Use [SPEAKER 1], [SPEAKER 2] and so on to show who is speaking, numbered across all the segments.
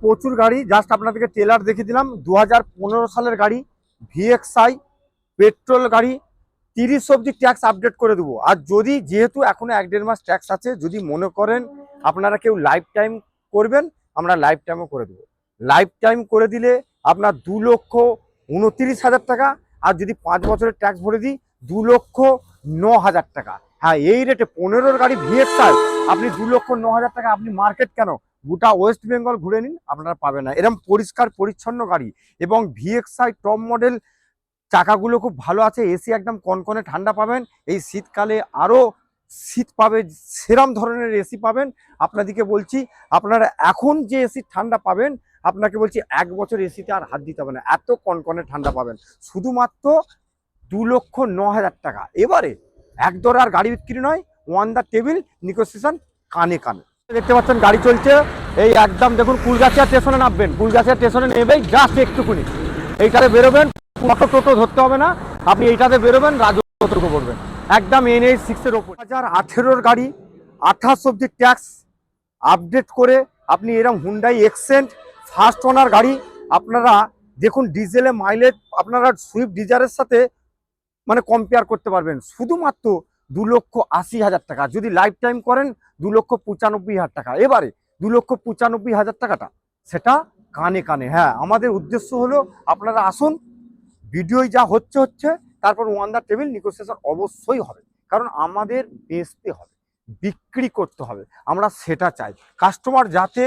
[SPEAKER 1] প্রচুর গাড়ি, জাস্ট আপনাদেরকে ট্রেলার দেখিয়ে দিলাম। 2015 সালের গাড়ি, ভিএক্সআই পেট্রোল গাড়ি। 30 অবধি ট্যাক্স আপডেট করে দেবো। আর যদি যেহেতু এখনো 1-1.5 মাস ট্যাক্স আছে, যদি মনে করেন আপনারা কেউ লাইফ টাইম করবেন, আমরা লাইফ টাইমও করে দেবো। লাইফ টাইম করে দিলে আপনার 2,29,000 টাকা। আর যদি 5 বছরের ট্যাক্স ভরে দিই 2,09,000 টাকা। হ্যাঁ, এই রেটে 15 গাড়ি ভিএক্সআই আপনি 2,09,000 টাকা। আপনি মার্কেট কেন, গোটা ওয়েস্ট বেঙ্গল ঘুরে নিন, আপনারা পাবেন না এরকম পরিষ্কার পরিচ্ছন্ন গাড়ি। এবং ভিএক্সআই টপ মডেল, চাকাগুলো খুব ভালো আছে, এসি একদম কনকনে ঠান্ডা পাবেন। এই শীতকালে আরও শীত পাবে, সেরম ধরনের এসি পাবেন। আপনাদেরকে বলছি, আপনারা এখন যে এসি ঠান্ডা পাবেন, আপনাকে বলছি 1 বছর এসিতে আর হাত দিতে হবে না, এত কনকনে ঠান্ডা পাবেন। শুধুমাত্র 2,09,000 টাকা। এবারে একদর আর গাড়ি বিক্রি নয়, ওয়ান দ্য টেবিল নেগোসিয়েশন, কানে কানে। দেখতে পাচ্ছেন গাড়ি চলছে, এই একদম দেখুন কুলগাছিয়া স্টেশনে নামবেন, কুলগাছিয়া স্টেশনে নেবেই জাস্ট একটুকুনি এইটাতে বেরোবেন, অটো টোটো ধরতে হবে না, আপনি এইটাতে বেরোবেন, রাজপত্র করবেন একদম NH6-এর ওপর। 2018 গাড়ি, 28 অব্দি ট্যাক্স আপডেট করে আপনি এরকম হুন্ডাই এক্সেন্ট ফার্স্ট ওনার গাড়ি। আপনারা দেখুন ডিজেলে মাইলেজ আপনারা সুইফট ডিজায়ারের সাথে মানে কম্পেয়ার করতে পারবেন। শুধুমাত্র 2,80,000 টাকা। যদি লাইফ টাইম করেন 2,95,000 টাকা। এবারে 2,95,000 টাকাটা সেটা কানে কানে। হ্যাঁ, আমাদের উদ্দেশ্য হলো আপনারা আসুন, ভিডিও যা হচ্ছে, তারপর ওয়ান দ্য টেবিল নেগোসিয়েশন অবশ্যই হবে, কারণ আমাদের বেচতে হবে, বিক্রি করতে হবে, আমরা সেটা চাই। কাস্টমার যাতে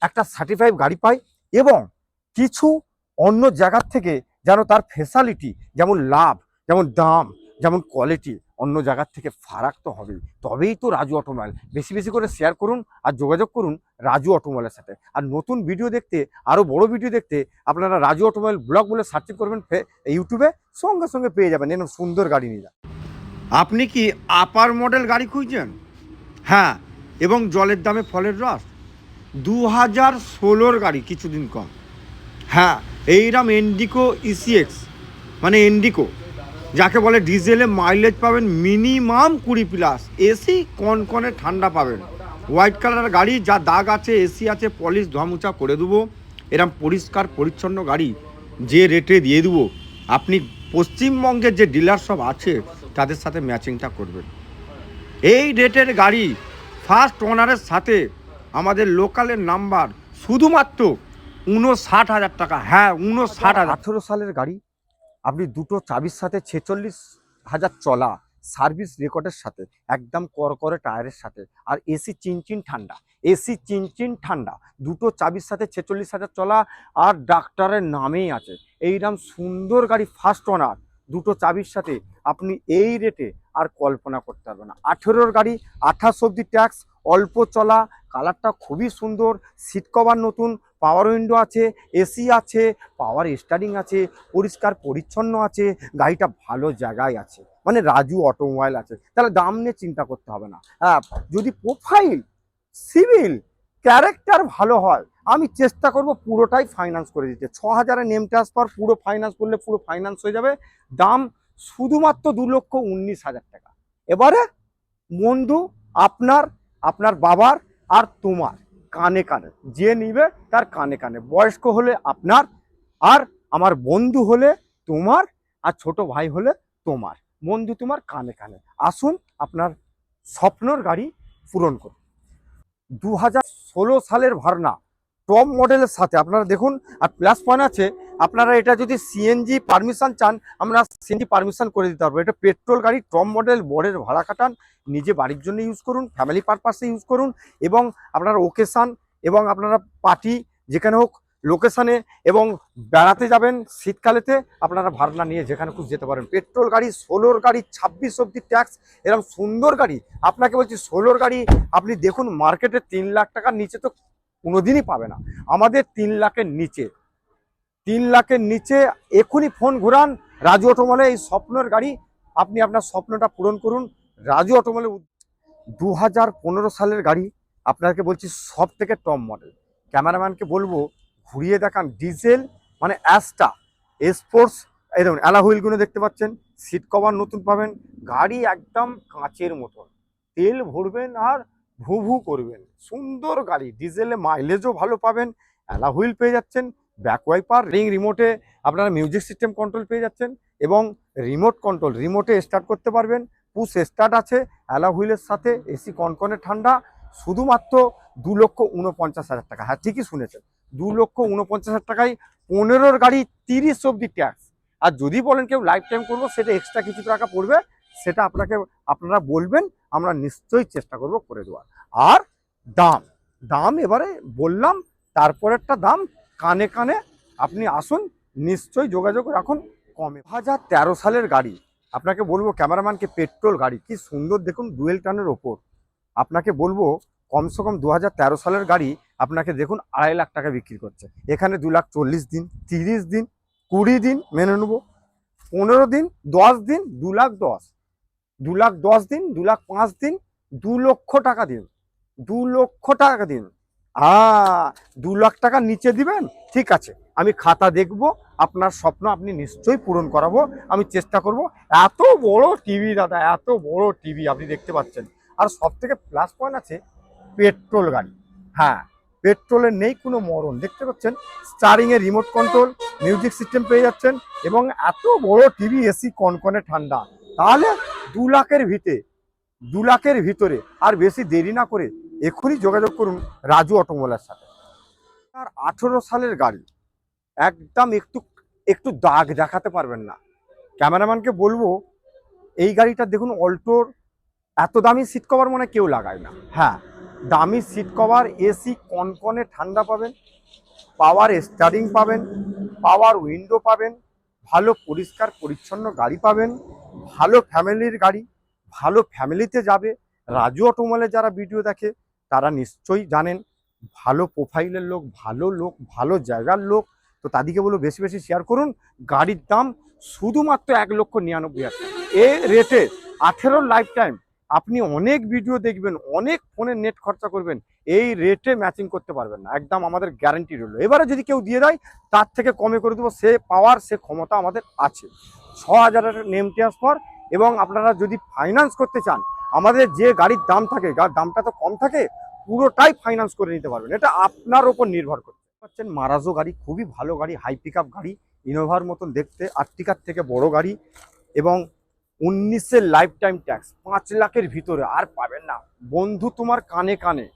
[SPEAKER 1] একটা সার্টিফাইড গাড়ি পায়, এবং কিছু অন্য জায়গার থেকে যেন তার ফেসিলিটি, যেমন লাভ, যেমন দাম, যেমন কোয়ালিটি অন্য জায়গার থেকে ফারাক তো হবেই। তবেই তো রাজু অটোমোবাইল। বেশি বেশি করে শেয়ার করুন আর যোগাযোগ করুন রাজু অটোমোবাইলের সাথে। আর নতুন ভিডিও দেখতে, আরও বড় ভিডিও দেখতে আপনারা রাজু অটোমোবাইল ব্লগ বলে সার্চ করবেন ইউটিউবে, সঙ্গে সঙ্গে পেয়ে যাবেন এরকম সুন্দর গাড়ি নিয়ে যান। আপনি কি আপার মডেল গাড়ি খুঁজছেন? হ্যাঁ, এবং জলের দামে ফলের রস। 2016 গাড়ি, কিছুদিন কম। হ্যাঁ, এইরকম এন্ডিকো ECX, মানে এন্ডিকো যাকে বলে, ডিজেলে মাইলেজ পাবেন মিনিমাম 20+, এসি কনকনে ঠান্ডা পাবেন। হোয়াইট কালার গাড়ি, যা দাগ আছে, এসি আছে, পলিশ ধোয়ামুচা করে দেবো। এরম পরিষ্কার পরিচ্ছন্ন গাড়ি যে রেটে দিয়ে দেবো, আপনি পশ্চিমবঙ্গের যে ডিলার সব আছে তাদের সাথে ম্যাচিংটা করবেন। এই রেটের গাড়ি ফার্স্ট ওনারের সাথে আমাদের লোকালের নাম্বার, শুধুমাত্র 59,000 টাকা। হ্যাঁ, 59,000। 18 সালের গাড়ি, আপনি দুটো চাবির সাথে 46,000 চলা, সার্ভিস রেকর্ডের সাথে, একদম করকরে টায়ারের সাথে, আর এসি চিনচিন ঠান্ডা, এসি চিনচিন ঠান্ডা, দুটো চাবির সাথে 46,000 চলা, আর ডাক্তারের নামেই আছে। এইরকম সুন্দর গাড়ি ফার্স্ট ওনার, দুটো চাবির সাথে, আপনি এই রেটে আর কল্পনা করতে পারবেন না। 18 গাড়ি, 28 অব্দি ট্যাক্স, অল্প চলা, কালারটা খুবই সুন্দর, সিট কভার নতুন, পাওয়ার উইন্ডো আছে, এসি আছে, পাওয়ার স্টারিং আছে, পরিষ্কার পরিচ্ছন্ন আছে, গাড়িটা ভালো জায়গায় আছে, মানে রাজু অটোমোবাইল আছে। তাহলে দাম নিয়ে চিন্তা করতে হবে না। হ্যাঁ, যদি প্রোফাইল, সিভিল, ক্যারেক্টার ভালো হয়, আমি চেষ্টা করব পুরোটাই ফাইন্যান্স করে দিতে। 6,000-এ নেম ট্রান্সফার, পুরো ফাইন্যান্স করলে পুরো ফাইন্যান্স হয়ে যাবে। দাম শুধুমাত্র 2,19,000 টাকা। এবারে বন্ধু, আপনার, আপনার বাবার, আর তোমার, কানে কানে যে নিবে তার কানে কানে। বয়স্ক হলে আপনার, আর আমার বন্ধু হলে তোমার, আর ছোট ভাই হলে তোমার। বন্ধু তোমার, কানে কানে। আসুন, আপনার স্বপ্নর গাড়ি পূরণ করুন। 2016 সালের ভার্না টপ মডেলের সাথে আপনারা দেখুন। আর প্লাস পয়েন্ট আছে, আপনারা এটা যদি সিএনজি পারমিশন চান, আমরা সিএনজি পারমিশন করে দিতে পারবো। এটা পেট্রোল গাড়ি, টপ মডেল, বরের ভাড়া কাটান, নিজে বাড়ির জন্য ইউজ করুন, ফ্যামিলি পারপাসে ইউজ করুন, এবং আপনার ওকেশান এবং আপনারা পার্টি যেখানে হোক লোকেশানে, এবং বেড়াতে যাবেন শীতকালেতে, আপনারা ভাড়া নিয়ে যেখানে খুশি যেতে পারেন। পেট্রোল গাড়ি, 16 গাড়ি, 26 অব্দি ট্যাক্স, এরকম সুন্দর গাড়ি। আপনাকে বলছি 16 গাড়ি আপনি দেখুন, মার্কেটে 3 লাখ টাকার নিচে তো কোনোদিনই পাবে না। আমাদের 3 লাখের নিচে, 3 লাখের নিচে। এখনই ফোন ঘুরান রাজু অটোমোবাইলে, এই স্বপ্নের গাড়ি আপনি আপনার স্বপ্নটা পূরণ করুন রাজু অটোমোবাইলে। 2015 সালের গাড়ি, আপনাকে বলছি সব থেকে টপ মডেল। ক্যামেরাম্যানকে বলবো ঘুরিয়ে দেখান। ডিজেল, মানে অ্যাস্টা স্পোর্টস, এই দেখুন অ্যালা হুইলগুলো দেখতে পাচ্ছেন, সিট কভার নতুন পাবেন, গাড়ি একদম কাঁচের মতন। তেল ভরবেন আর ভু ভু করবেন। সুন্দর গাড়ি, ডিজেলে মাইলেজও ভালো পাবেন, অ্যালা হুইল পেয়ে যাচ্ছেন, ব্যাক ওয়াইপার, রিমোটে আপনারা মিউজিক সিস্টেম কন্ট্রোল পেয়ে যাচ্ছেন এবং রিমোট কন্ট্রোল, রিমোটে স্টার্ট করতে পারবেন, পুশ স্টার্ট আছে, অ্যালা হুইলের সাথে, এসি কনকনে ঠান্ডা, শুধুমাত্র 2,49,000 টাকা। হ্যাঁ ঠিকই শুনেছেন, 2,49,000 টাকায় 15 গাড়ি 30 অব্দি ট্যাক্স। আর যদি বলেন কেউ লাইফ টাইম করবো, সেটা এক্সট্রা কিছু টাকা পড়বে, সেটা আপনারা বলবেন, আমরা নিশ্চয়ই চেষ্টা করব করে দেওয়ার। আর দাম দাম এবারে বললাম, তারপরেরটা দাম কানে কানে আপনি আসুন, নিশ্চয়ই যোগাযোগ রাখুন কমে। 2013 সালের গাড়ি, আপনাকে বলবো ক্যামেরাম্যানকে, পেট্রোল গাড়ি কি সুন্দর দেখুন, ডুয়েল টানের ওপর। আপনাকে বলবো কমসে কম 2013 সালের গাড়ি আপনাকে দেখুন 2.5 লাখ টাকা বিক্রি করছে। এখানে 2,40,000 দিন, 30 দিন, 20 দিন মেনে নেবো, 15 দিন, 10 দিন, 2,10,000, 2,10,000 দিন, 2,05,000 দিন, 2,00,000 টাকা দিন, 2,00,000 টাকা দিন। 2 লাখ টাকার নিচে দিবেন, ঠিক আছে, আমি খাতা দেখব, আপনার স্বপ্ন আপনি নিশ্চয়ই পূরণ করাবো, আমি চেষ্টা করব। এত বড় টিভি দাদা, এত বড় টিভি আপনি দেখতে পাচ্ছেন। আর সব থেকে প্লাস পয়েন্ট আছে পেট্রোল গাড়ি। হ্যাঁ, পেট্রোলের নেই কোনো মরণ, দেখতে পাচ্ছেন স্টারিংয়ে রিমোট কন্ট্রোল, মিউজিক সিস্টেম পেয়ে যাচ্ছেন এবং এত বড় টিভি, এসি কনকনে ঠান্ডা। তাহলে 2 লাখের ভিতরে আর বেশি দেরি না করে এখনই যোগাযোগ করুন রাজু অটোমোবাইলের সাথে। আর 18 সালের গাড়ি, একদম একটু একটু দাগ দেখাতে পারবেন না। ক্যামেরাম্যানকে বলবো এই গাড়িটা দেখুন, অল্টোর এত দামি সিট কভার মনে কেউ লাগায় না। হ্যাঁ, দামি সিট কভার, এসি কনকনে ঠান্ডা পাবেন, পাওয়ার স্টারিং পাবেন, পাওয়ার উইন্ডো পাবেন, ভালো পরিষ্কার পরিচ্ছন্ন গাড়ি পাবেন, ভালো ফ্যামিলির গাড়ি, ভালো ফ্যামিলিতে যাবে। রাজু অটোমোবাইলে যারা ভিডিও দেখে তারা নিশ্চয়ই জানেন, ভালো প্রোফাইলের লোক, ভালো জায়গার লোক। তো তাদেরকে বলবো বেশি বেশি শেয়ার করুন। গাড়ির দাম শুধুমাত্র 1,99,000 টাকা। এ রেটে 18 লাইফ টাইম আপনি অনেক ভিডিও দেখবেন, অনেক ফোনে নেট খরচা করবেন, এই রেটে ম্যাচিং করতে পারবেন না, একদম আমাদের গ্যারান্টি রইল। এবারে যদি কেউ দিয়ে দেয় তার থেকে কমে করে দেবো, সে পাওয়ার, সে ক্ষমতা আমাদের আছে। 6,000 নেম ট্রান্সফার। এবং আপনারা যদি ফাইন্যান্স করতে চান, আমাদের যে গাড়ির দাম থাকে, দামটা তো কম থাকে, পুরোটাই ফাইন্যান্স করে নিতে পারবেন, এটা আপনার ওপর নির্ভর করতে পারছেন। মারাজো গাড়ি, খুবই ভালো গাড়ি, হাই পিক আপ গাড়ি, ইনোভার মতন দেখতে, আর্টিকার থেকে বড় গাড়ি এবং 19-এর লাইফ টাইম ট্যাক্স, 5 লাখের ভিতরে আর পাবেন না বন্ধু, তোমার কানে কানে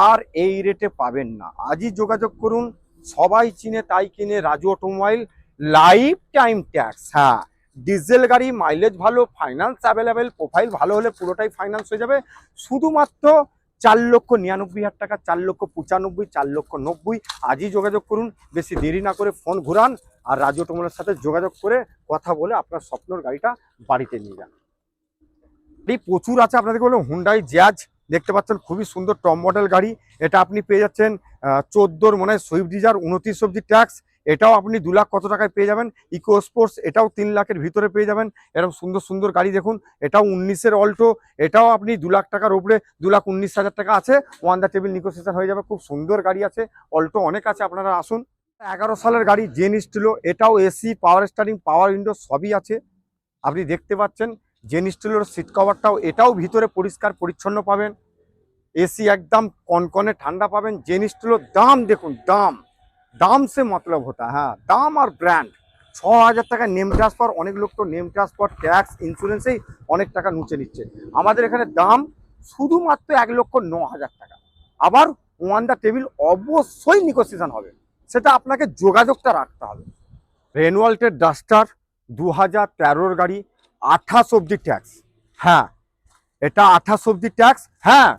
[SPEAKER 1] আর এই রেটে পাবেন না। আজই যোগাযোগ করুন, সবাই চিনে তাই কিনে, Raju automobile, life time tax. হ্যাঁ, ডিজেল গাড়ি, মাইলেজ ভালো, ফাইন্যান্স অ্যাভেলেবেল, প্রোফাইল ভালো হলে পুরোটাই ফাইন্যান্স হয়ে যাবে। শুধুমাত্র 4,99,000 টাকা, 4,95,000, 4,90,000। আজই যোগাযোগ করুন, বেশি দেরি না করে ফোন ঘুরান আর রাজু অটোমোবাইলের সাথে যোগাযোগ করে কথা বলে আপনার স্বপ্নের গাড়িটা বাড়িতে নিয়ে যান। এই প্রচুর আছে, আপনাদেরকে বললাম হুন্ডাই জ্যাজ, দেখতে পাচ্ছেন খুবই সুন্দর টপ মডেল গাড়ি। এটা আপনি পেয়ে যাচ্ছেন 14 মনে হয় সুইফট ডিজায়ার, 29 অব্দি ট্যাক্স। এটাও আপনি 2 লাখ কত টাকায় পেয়ে যাবেন। ইকো স্পোর্টস, এটাও 3 লাখের ভিতরে পেয়ে যাবেন। এরকম সুন্দর সুন্দর গাড়ি দেখুন, এটাও 19-এর অল্টো, এটাও আপনি 2 লাখ টাকার উপরে, 2,19,000 টাকা আছে, ওয়ান দ্য টেবিল নেগোসিয়েশন হয়ে যাবে। খুব সুন্দর গাড়ি আছে, অল্টো অনেক আছে, আপনারা আসুন। 11 সালের গাড়ি জেন স্টিলো, এটাও এসি, পাওয়ার স্টারিং, পাওয়ার উইন্ডো সবই আছে, আপনি দেখতে পাচ্ছেন। জেন স্টিলের সিট কভারটাও, এটাও ভিতরে পরিষ্কার পরিচ্ছন্ন পাবেন, এসি একদম কনকনে ঠান্ডা পাবেন। জেন স্টিলের দাম দেখুন, দাম সে মতলব হতা। হ্যাঁ, দাম আর ব্র্যান্ড। 6,000 টাকা নেম ট্রান্সফার, অনেক লোক তো নেম ট্রান্সফার, ট্যাক্স, ইন্স্যুরেন্সেই অনেক টাকা নুচে নিচ্ছে। আমাদের এখানে দাম শুধুমাত্র 1,09,000 টাকা। আবার ওয়ান দ্য টেবিল অবশ্যই নেগোসিয়েশন হবে, সেটা আপনাকে যোগাযোগটা রাখতে হবে। রেনওয়াল্টের ডাস্টার, 2013-র গাড়ি, 28 অব্দি ট্যাক্স। হ্যাঁ, এটা 28 অব্দি ট্যাক্স। হ্যাঁ,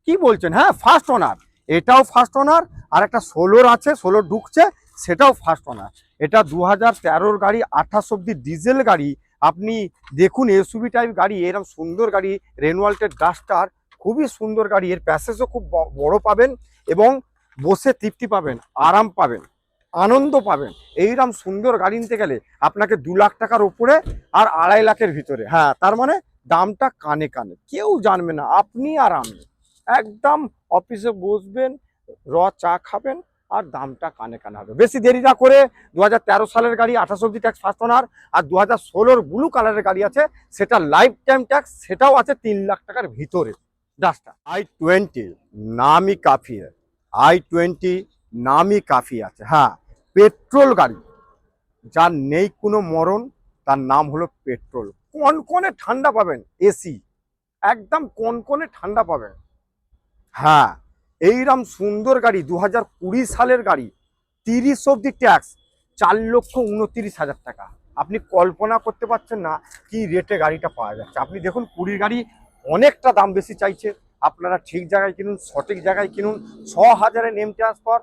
[SPEAKER 1] কি বলছেন, হ্যাঁ ফার্স্ট ওনার, এটাও ফার্স্ট ওনার। আর একটা 16-র আছে, 16 ঢুকছে, সেটাও ফার্স্ট ওনার। এটা 2013-র গাড়ি, 28 অব্দি ডিজেল গাড়ি। আপনি দেখুন এসইউভি টাইপ গাড়ি, এরকম সুন্দর গাড়ি, রেনওয়াল্টের ডাস্টার, খুবই সুন্দর গাড়ি। এর প্যাসেজও খুব বড় পাবেন এবং বসে তৃপ্তি পাবেন, আরাম পাবেন, আনন্দ পাবেন। এইরকম সুন্দর গাড়ি নিতে গেলে আপনাকে 2 লাখ টাকার উপরে আর 2.5 লাখের ভিতরে। হ্যাঁ, তার মানে দামটা কানে কানে, কেউ জানবে না, আপনি আর আমি একদম অফিসে বসবেন, চা খাবেন আর দামটা কানে কানে হবে। বেশি দেরি না করে 2013 সালের গাড়ি, 28 অব্দি ট্যাক্স ফার্স্ট ওনার। আর 2016-র ব্লু কালারের গাড়ি আছে, সেটা লাইফ টাইম ট্যাক্স, সেটাও আছে 3 লাখ টাকার ভিতরে। ডাস্টার i20 নামই কাফি, i20 নামই কাফি আছে। হ্যাঁ, পেট্রোল গাড়ি, যার নেই কোনো মরণ, তার নাম হলো পেট্রোল। কনকনে ঠান্ডা পাবেন, এসি একদম কনকনে ঠান্ডা পাবেন। হ্যাঁ, এইরকম সুন্দর গাড়ি 2020 সালের গাড়ি, 30 অব্দি ট্যাক্স, 4,29,000 টাকা। আপনি কল্পনা করতে পারছেন না কি রেটে গাড়িটা পাওয়া যাচ্ছে। আপনি দেখুন 20 গাড়ি অনেকটা দাম বেশি চাইছে, আপনারা ঠিক জায়গায় কিনুন, সঠিক জায়গায় কিনুন। 6,000-এ নেম ট্রান্সফার।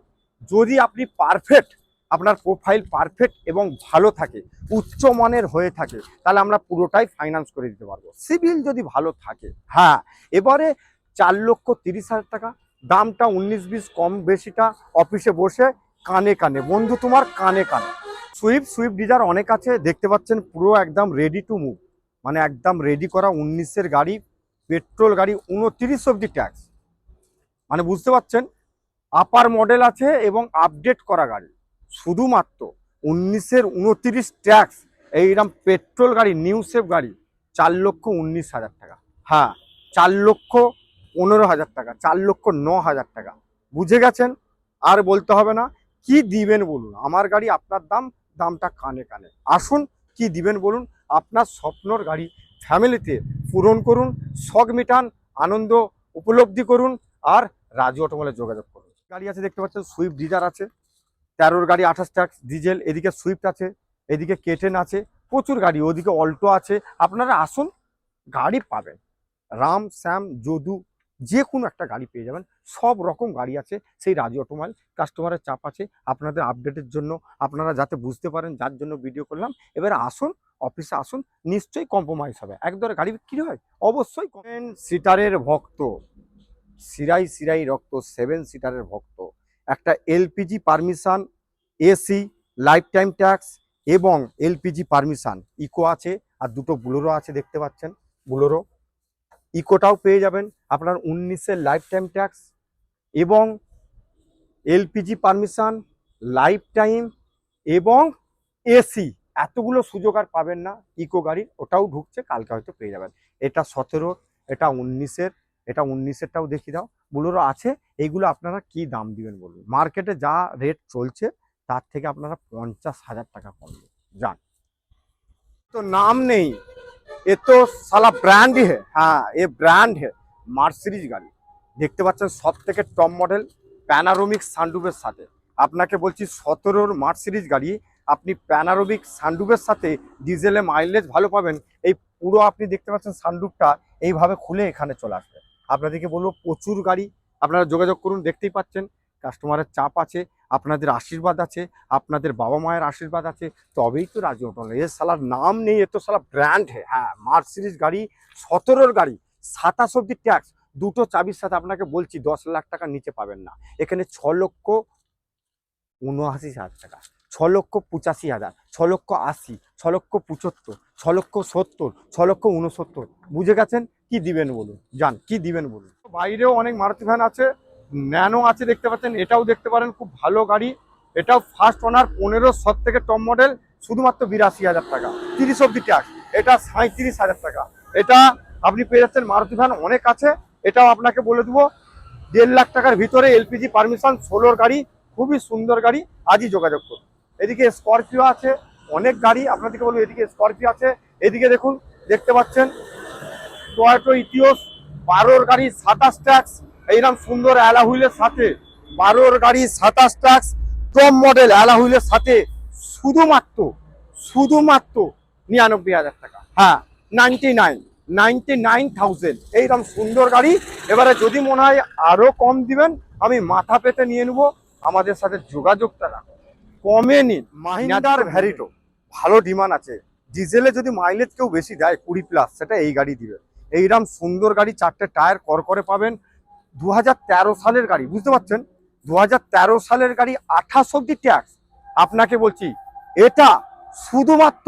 [SPEAKER 1] যদি আপনি পারফেক্ট, আপনার প্রোফাইল পারফেক্ট এবং ভালো থাকে, উচ্চমানের হয়ে থাকে, তাহলে আমরা পুরোটাই ফাইন্যান্স করে দিতে পারবো, সিভিল যদি ভালো থাকে। হ্যাঁ, এবারে 4,30,000 টাকা দামটা, 19-20 কম বেশিটা অফিসে বসে কানে কানে, বন্ধু তোমার কানে কানে। সুইফট ডিজায়ার অনেক আছে, দেখতে পাচ্ছেন পুরো একদম রেডি টু মুভ, মানে একদম রেডি করা 19-এর গাড়ি, পেট্রোল গাড়ি, 29 অব্দি ট্যাক্স, মানে বুঝতে পারছেন আপার মডেল আছে এবং আপডেট করা গাড়ি। শুধুমাত্র 19-এর 29 ট্যাক্স, এইরকম পেট্রোল গাড়ি, নিউ সেফ গাড়ি, 4,19,000 টাকা। হ্যাঁ, 4,15,000 টাকা, 4,09,000 টাকা। বুঝে গেছেন? আর বলতে হবে না। কি দিবেন বলুন? আমার গাড়ি আপনার দাম, দামটা কানে কানে। আসুন, কি দিবেন বলুন? আপনার স্বপ্নর গাড়ি ফ্যামিলিতে পূরণ করুন, শখ মিটান, আনন্দ উপলব্ধি করুন, আর রাজু অটোমোবাইলে যোগাযোগ করুন। গাড়ি আছে দেখতে পাচ্ছেন, সুইফট ডিজায়ার আছে, 13-র গাড়ি 28 ট্যাক্স ডিজেল, এদিকে সুইফট আছে, এদিকে কেটেন আছে, প্রচুর গাড়ি, ওদিকে অল্টো আছে। আপনারা আসুন, গাড়ি পাবেন, রাম শ্যাম যদু যে কোনো একটা গাড়ি পেয়ে যাবেন, সব রকম গাড়ি আছে সেই রাজু অটোমোবাইল। কাস্টমারের চাপ আছে, আপনাদের আপডেটের জন্য, আপনারা যাতে বুঝতে পারেন, যার জন্য ভিডিও করলাম। এবারে আসুন, অফিসে আসুন, নিশ্চয়ই কম্প্রোমাইজ হবে। একদরে গাড়ি বিক্রি হয় অবশ্যই। 7 সিটারের ভক্ত, সিরাই রক্ত, 7 সিটারের ভক্ত, একটা LPG permission, AC, life time tax এবং এলপিজি পারমিশন, ইকো আছে, আর দুটো বুলোরো আছে দেখতে পাচ্ছেন, বুলোরো ইকোটাও পেয়ে যাবেন আপনার। 19-এর লাইফ টাইম ট্যাক্স এবং এলপিজি পারমিশন, লাইফ টাইম এবং এসি, এতগুলো সুযোগ আর পাবেন না ইকো গাড়ির। ওটাও ঢুকছে, কালকে হয়তো পেয়ে যাবেন। এটা 17-র, এটা 19-এর, এটা 19-এরটাও দেখিয়ে দাও, বুলোরো আছে। এইগুলো আপনারা কি দাম দিবেন বলুন? মার্কেটে যা রেট চলছে তার থেকে আপনারা 50,000 টাকা কম যান। তো নাম নেই, এ তো সালা ব্র্যান্ড হে। হ্যাঁ, এ ব্র্যান্ড হে। মার্সিডিজ গাড়ি দেখতে পাচ্ছেন, সব থেকে টপ মডেল, প্যানারোমিক সানরুফের সাথে। আপনাকে বলছি 17-র মার্সিডিজ গাড়ি, আপনি প্যানারোমিক সানরুফের সাথে ডিজেলে মাইলেজ ভালো পাবেন। এই পুরো আপনি দেখতে পাচ্ছেন সানরুফটা এইভাবে খুলে এখানে চলে আসবে। আপনাদেরকে বলবো প্রচুর গাড়ি, আপনারা যোগাযোগ করুন। দেখতেই পাচ্ছেন কাস্টমারের চাপ আছে, আপনাদের আশীর্বাদ আছে, আপনাদের বাবা মায়ের আশীর্বাদ আছে, তবেই তো রাজু অটোমোবাইল। এর সালার নাম নেই, এ তো সালা ব্র্যান্ড হে। হ্যাঁ, মার্সিডিজ গাড়ি, 17-র গাড়ি, 27 অব্দি ট্যাক্স, দুটো চাবির সাথে। আপনাকে বলছি 10 লাখ টাকার নিচে পাবেন না এখানে। 6,79,000 টাকা, 6,85,000, 6,80,000, 6,75,000, 6,70,000, 6,69,000। বুঝে গেছেন? কি দিবেন বলুন? যান, কি দিবেন বলুন? বাইরেও অনেক মারুতি ভ্যান আছে, ন্যানো আছে দেখতে পাচ্ছেন, এটাও দেখতে পারেন, খুব ভালো গাড়ি। এটাও ফার্স্ট ওনার, 15 সব থেকে টপ মডেল, শুধুমাত্র 82,000 টাকা, 30 অব্দি ট্যাক্স। এটা 37,000 টাকা। এটা আপনি পেয়ে যাচ্ছেন। মারুতি ভ্যান অনেক আছে, এটাও আপনাকে বলে দেবো 1.5 লাখ টাকার ভিতরে, এলপিজি পারমিশন, 16-র গাড়ি, খুবই সুন্দর গাড়ি। আজই যোগাযোগ করুন। এদিকে স্করপিও আছে, অনেক গাড়ি আপনাদেরকে বলবো। এদিকে স্করপিও আছে, এদিকে দেখুন, দেখতে পাচ্ছেন টয়োটা ইটিওস, 12-র গাড়ি, 27 ট্যাক্স, এইরকম সুন্দর অ্যালা হুইলের সাথে, 12-র গাড়ি, 27 ট্যাক্স, টপ মডেল অ্যালা হুইলের সাথে, শুধুমাত্র 99,000 টাকা। হ্যাঁ, 99,000, এইরকম সুন্দর গাড়ি। এবারে যদি মনে হয় আরো কম দিবেন, আমি মাথা পেতে নিয়ে নেবো। আমাদের সাথে যোগাযোগটা রাখুন, কমে নিন। মাহিন্দ্রার ভ্যারিটো ভালো ডিমান্ড আছে। ডিজেলে যদি মাইলেজ কেউ বেশি দেয় 20+, সেটা এই গাড়ি দিবে। এইরকম সুন্দর গাড়ি, 4টে টায়ার করকরে পাবেন। 2013 সালের গাড়ি, বুঝতে পারছেন? 2013 সালের গাড়ি, 28 অব্দি ট্যাক্স। আপনাকে বলছি এটা শুধুমাত্র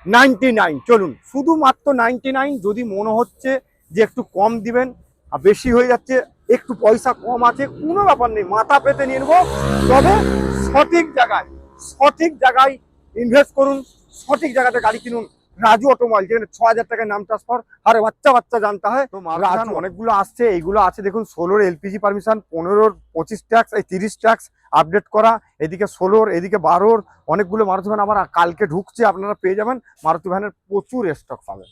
[SPEAKER 1] 99। চলুন, শুধুমাত্র 99। যদি মনে হচ্ছে যে একটু কম দিবেন, আর বেশি হয়ে যাচ্ছে, একটু পয়সা কম আছে, কোনো ব্যাপার নেই, মাথা পেতে নিয়ে নেবো। তবে সঠিক জায়গায় ইনভেস্ট করুন, সঠিক জায়গাতে গাড়ি কিনুন, রাজু অটোমোবাইল, যেখানে 6,000 টাকায় নাম ট্রান্সফার, আরে বাচ্চা বাচ্চা জানতে হয়। তো রাজু অনেকগুলো আসছে, এইগুলো আছে দেখুন 16 এলপিজি পারমিশন, 15 25 ট্যাক্স, এই 30 ট্যাক্স আপডেট করা, এদিকে 16, এদিকে 12, অনেকগুলো মারুতি ভ্যান আবার কালকে ঢুকছে, আপনারা পেয়ে যাবেন। মারুতি ভ্যানের প্রচুর স্টক পাবেন।